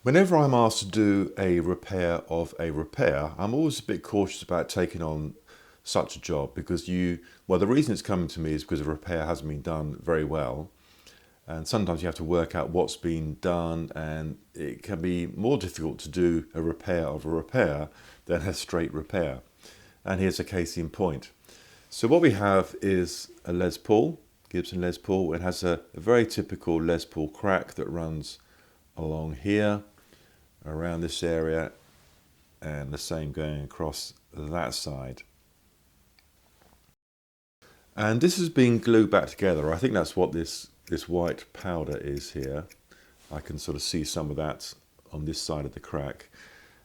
Whenever I'm asked to do a repair of a repair, I'm always a bit cautious about taking on such a job because the reason it's coming to me is because a repair hasn't been done very well. And sometimes you have to work out what's been done, and it can be more difficult to do a repair of a repair than a straight repair. And here's a case in point. So what we have is a Les Paul, Gibson Les Paul. It has a very typical Les Paul crack that runs along here, around this area, and the same going across that side. And this has been glued back together. I think that's what this white powder is here. I can sort of see some of that on this side of the crack.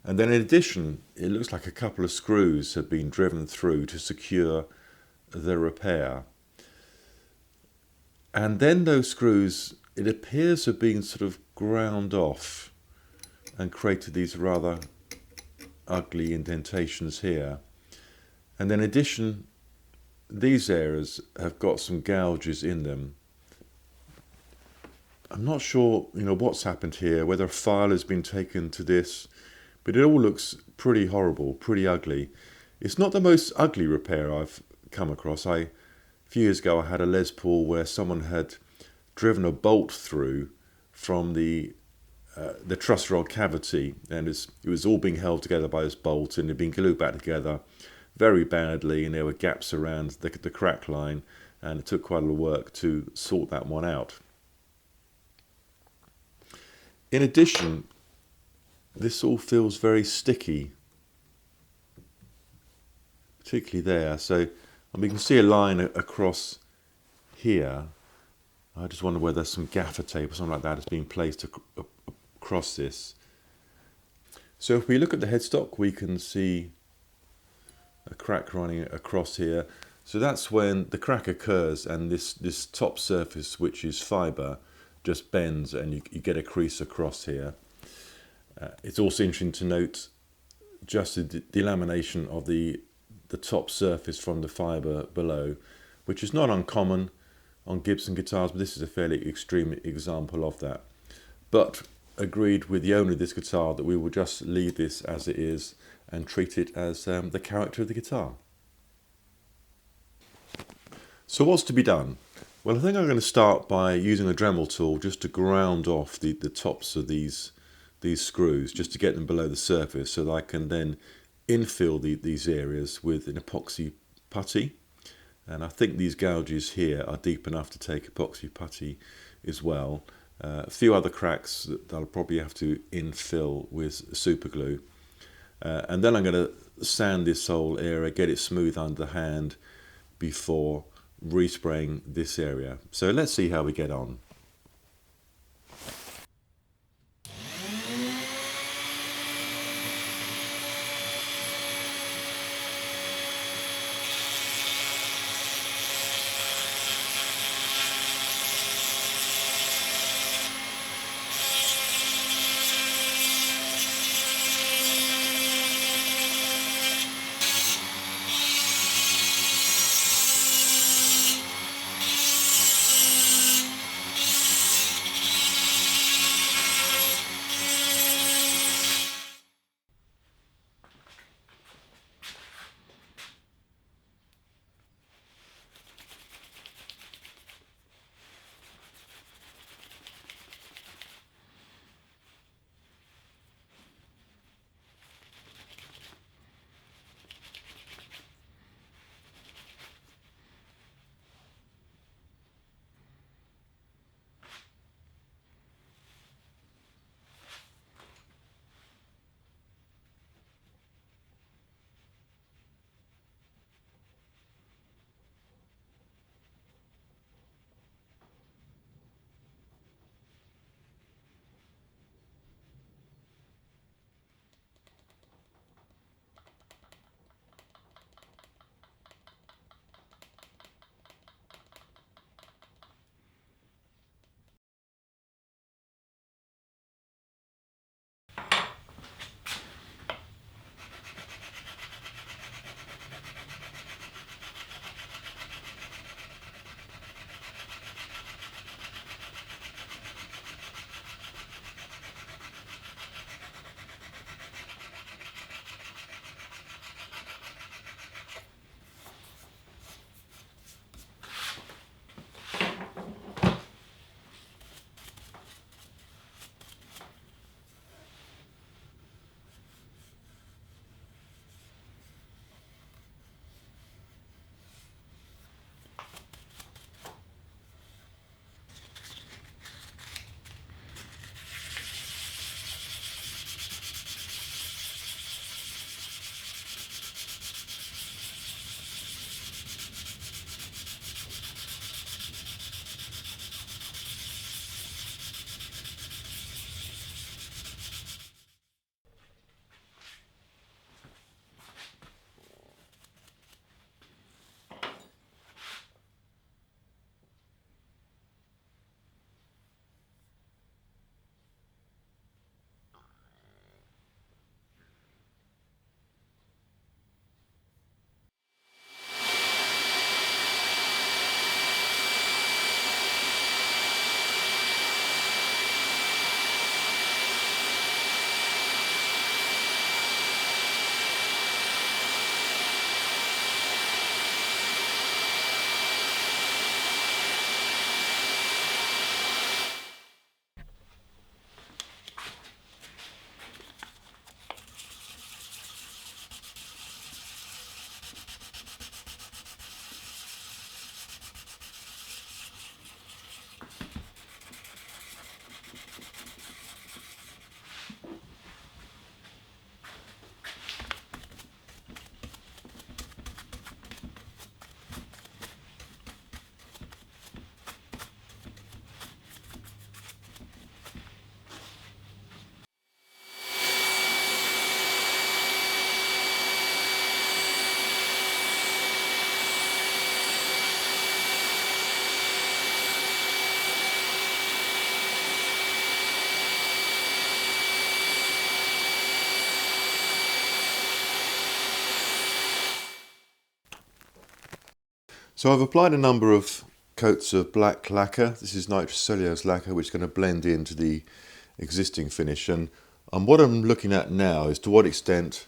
And then in addition, it looks like a couple of screws have been driven through to secure the repair. And then those screws, it appears, have been sort of ground off and created these rather ugly indentations here. And then in addition, these areas have got some gouges in them. I'm not sure, what's happened here, whether a file has been taken to this, but it all looks pretty horrible, pretty ugly. It's not the most ugly repair I've come across. A few years ago I had a Les Paul where someone had driven a bolt through from the truss rod cavity, and it was all being held together by this bolt, and it had been glued back together very badly, and there were gaps around the crack line, and it took quite a lot of work to sort that one out. In addition, this all feels very sticky, particularly there. So you can see a line across here. I just wonder whether some gaffer tape or something like that has been placed across this. So if we look at the headstock, we can see a crack running across here. So that's when the crack occurs, and this top surface, which is fibre, just bends, and you get a crease across here. It's also interesting to note just the delamination of the top surface from the fibre below, which is not uncommon on Gibson guitars, but this is a fairly extreme example of that. But agreed with the owner of this guitar that we will just leave this as it is and treat it as the character of the guitar. So what's to be done? Well, I think I'm going to start by using a Dremel tool just to ground off the tops of these screws, just to get them below the surface, so that I can then infill these areas with an epoxy putty. And I think these gouges here are deep enough to take epoxy putty as well. A few other cracks that I'll probably have to infill with super glue. And then I'm going to sand this whole area, get it smooth under the hand before respraying this area. So let's see how we get on. So I've applied a number of coats of black lacquer. This is nitrocellulose lacquer, which is going to blend into the existing finish. And what I'm looking at now is to what extent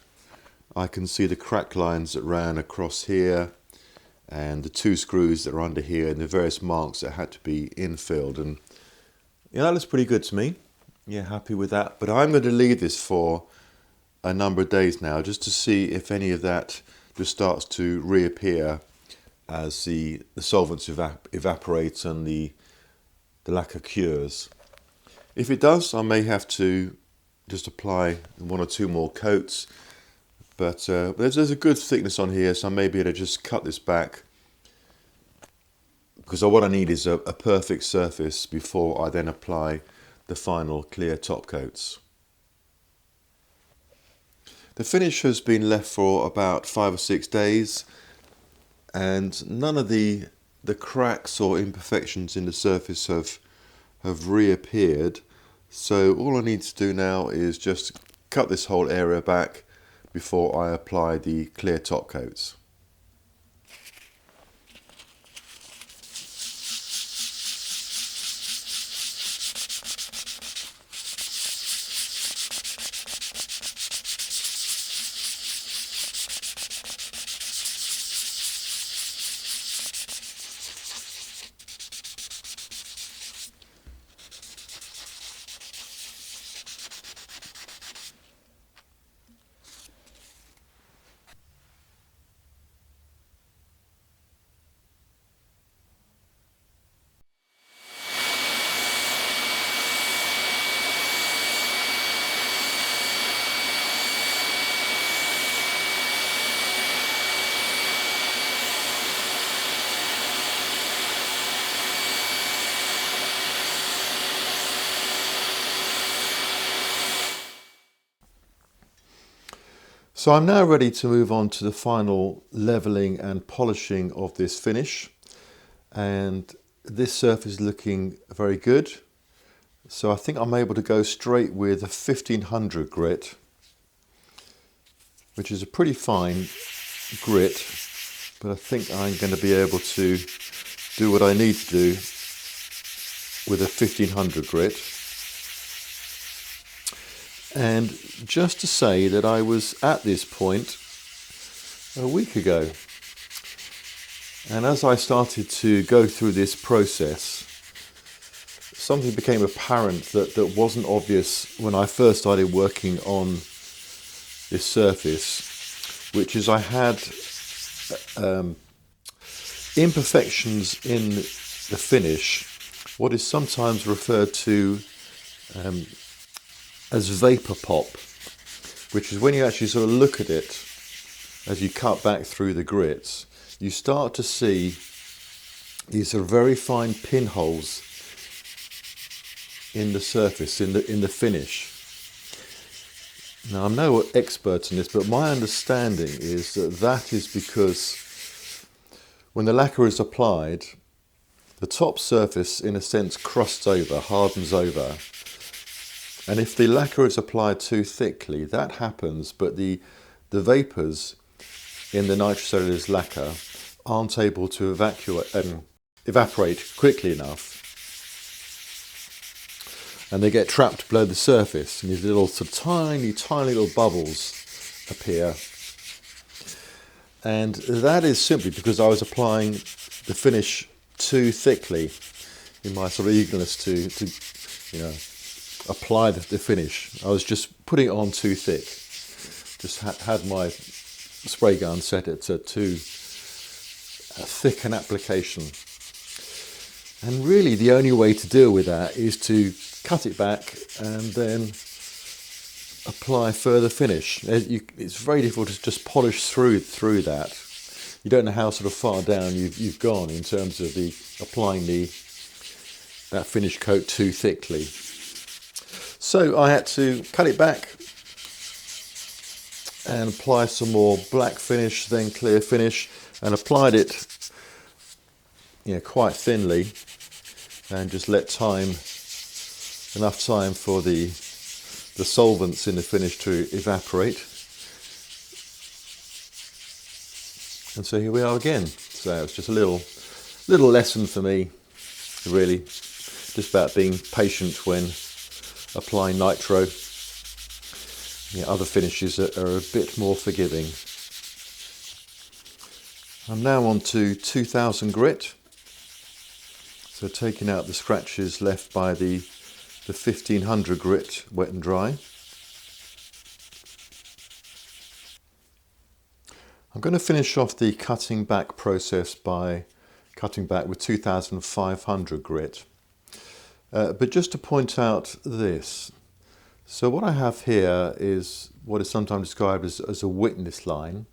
I can see the crack lines that ran across here, and the two screws that are under here, and the various marks that had to be infilled. And yeah, that looks pretty good to me. Yeah, happy with that. But I'm going to leave this for a number of days now, just to see if any of that just starts to reappear as the solvents evaporate and the lacquer cures. If it does, I may have to just apply one or two more coats, but there's a good thickness on here, so I may be able to just cut this back, because what I need is a perfect surface before I then apply the final clear top coats. The finish has been left for about 5 or 6 days, and none of the cracks or imperfections in the surface have reappeared. So all I need to do now is just cut this whole area back before I apply the clear top coats. So I'm now ready to move on to the final leveling and polishing of this finish, and this surface is looking very good. So I think I'm able to go straight with a 1500 grit, which is a pretty fine grit, but I think I'm going to be able to do what I need to do with a 1500 grit. And just to say that I was at this point a week ago, and as I started to go through this process, something became apparent that wasn't obvious when I first started working on this surface, which is I had imperfections in the finish, what is sometimes referred to as vapor pop, which is when you actually sort of look at it as you cut back through the grits, you start to see these sort of very fine pinholes in the surface, in the finish. Now, I'm no expert in this, but my understanding is that is because when the lacquer is applied, the top surface in a sense crusts over, hardens over. And if the lacquer is applied too thickly, that happens, but the vapours in the nitrocellulose lacquer aren't able to evaporate quickly enough. And they get trapped below the surface, and these little sort of tiny little bubbles appear. And that is simply because I was applying the finish too thickly in my sort of eagerness to apply the finish. I was just putting it on too thick. Just had my spray gun set it to too thick an application. And really the only way to deal with that is to cut it back and then apply further finish. It's very difficult to just polish through that. You don't know how sort of far down you've gone in terms of applying that finish coat too thickly. So I had to cut it back and apply some more black finish, then clear finish, and applied it quite thinly, and just let enough time for the solvents in the finish to evaporate. And so here we are again. So it's just a little lesson for me, really, just about being patient when applying nitro. Other finishes are a bit more forgiving. I'm now on to 2000 grit. So taking out the scratches left by the 1500 grit wet and dry. I'm going to finish off the cutting back process by cutting back with 2500 grit. But just to point out this, so what I have here is what is sometimes described as a witness line.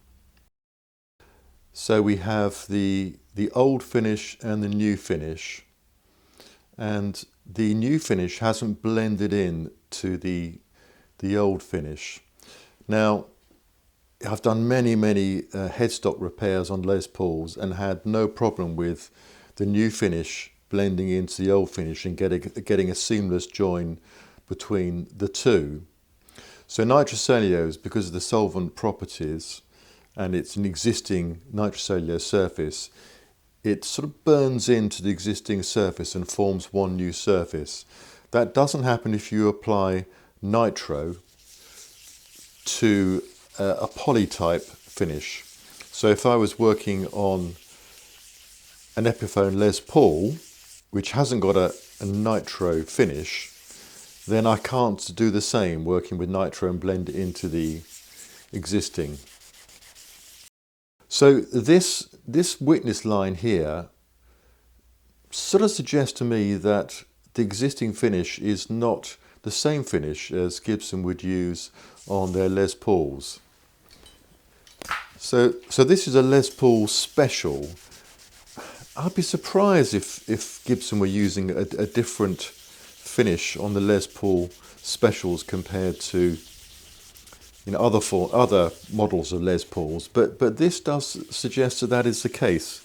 So we have the old finish and the new finish, and the new finish hasn't blended in to the old finish. Now, I've done many headstock repairs on Les Pauls and had no problem with the new finish blending into the old finish and getting a seamless join between the two. So nitrocellulose, because of the solvent properties, and it's an existing nitrocellulose surface, it sort of burns into the existing surface and forms one new surface. That doesn't happen if you apply nitro to a polytype finish. So if I was working on an Epiphone Les Paul, which hasn't got a nitro finish, then I can't do the same working with nitro and blend it into the existing. So this witness line here sort of suggests to me that the existing finish is not the same finish as Gibson would use on their Les Pauls. So this is a Les Paul special. I'd be surprised if Gibson were using a different finish on the Les Paul specials compared to other models of Les Pauls, but this does suggest that is the case.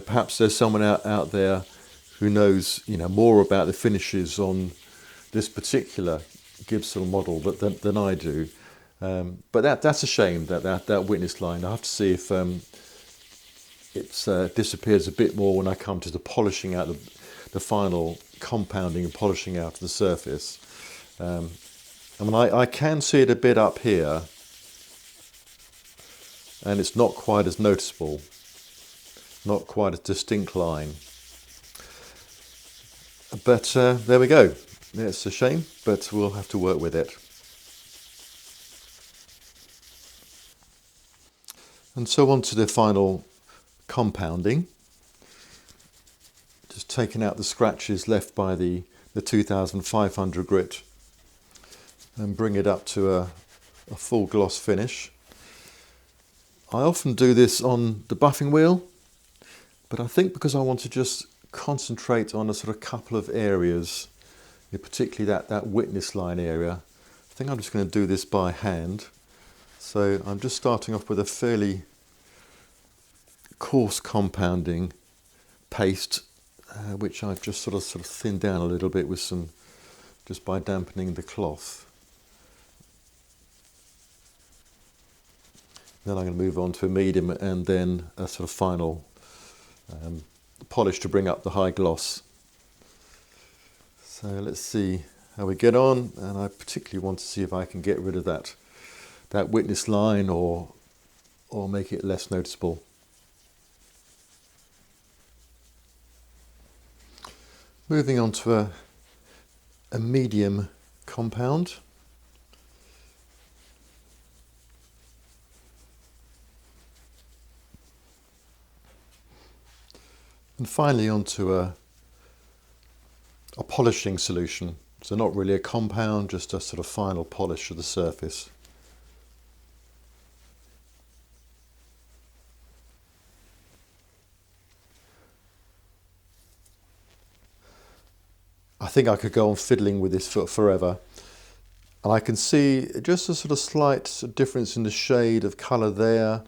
Perhaps there's someone out there who knows more about the finishes on this particular Gibson model than I do. But that's a shame, that witness line. I have to see if it disappears a bit more when I come to the polishing out the final compounding and polishing out of the surface. I can see it a bit up here, and it's not quite as noticeable, not quite a distinct line. But there we go. It's a shame, but we'll have to work with it. And so on to the final compounding. Just taking out the scratches left by the 2500 grit and bring it up to a full gloss finish. I often do this on the buffing wheel, but I think because I want to just concentrate on a sort of couple of areas, particularly that witness line area, I think I'm just going to do this by hand. So I'm just starting off with a fairly coarse compounding paste, which I've just sort of thinned down a little bit with just by dampening the cloth. Then I'm going to move on to a medium and then a sort of final polish to bring up the high gloss. So let's see how we get on, and I particularly want to see if I can get rid of that witness line or make it less noticeable. Moving on to a medium compound. And finally onto a polishing solution. So not really a compound, just a sort of final polish of the surface. I think I could go on fiddling with this forever. And I can see just a sort of slight difference in the shade of colour there.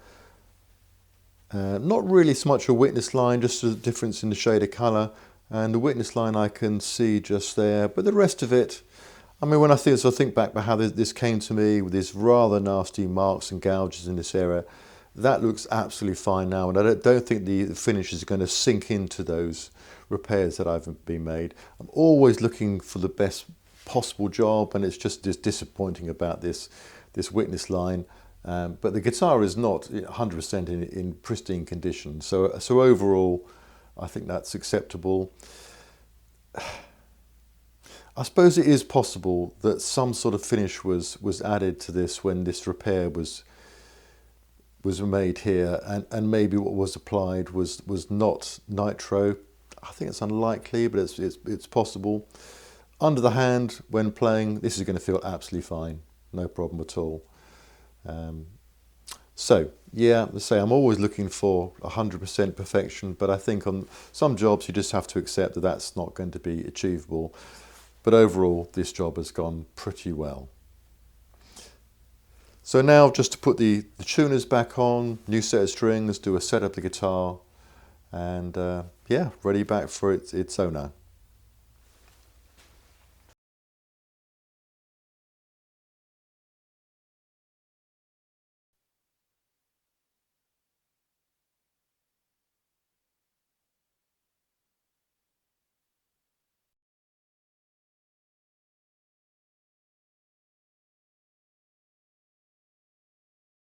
Not really so much a witness line, just a difference in the shade of colour. And the witness line I can see just there. But the rest of it, I mean, when I think back about how this came to me with these rather nasty marks and gouges in this area, That looks absolutely fine now, and I don't think the finish is going to sink into those repairs that I've been made. I'm always looking for the best possible job, and it's just disappointing about this witness line. But the guitar is not 100% in pristine condition, so overall I think that's acceptable. I suppose it is possible that some sort of finish was added to this when this repair was made here, and maybe what was applied was not nitro. I think it's unlikely, but it's possible. Under the hand, when playing, this is going to feel absolutely fine, no problem at all. So yeah, let's say I'm always looking for 100% perfection, but I think on some jobs you just have to accept that that's not going to be achievable. But overall, this job has gone pretty well. So now just to put the tuners back on, new set of strings, do a set of the guitar, and yeah, ready back for its owner.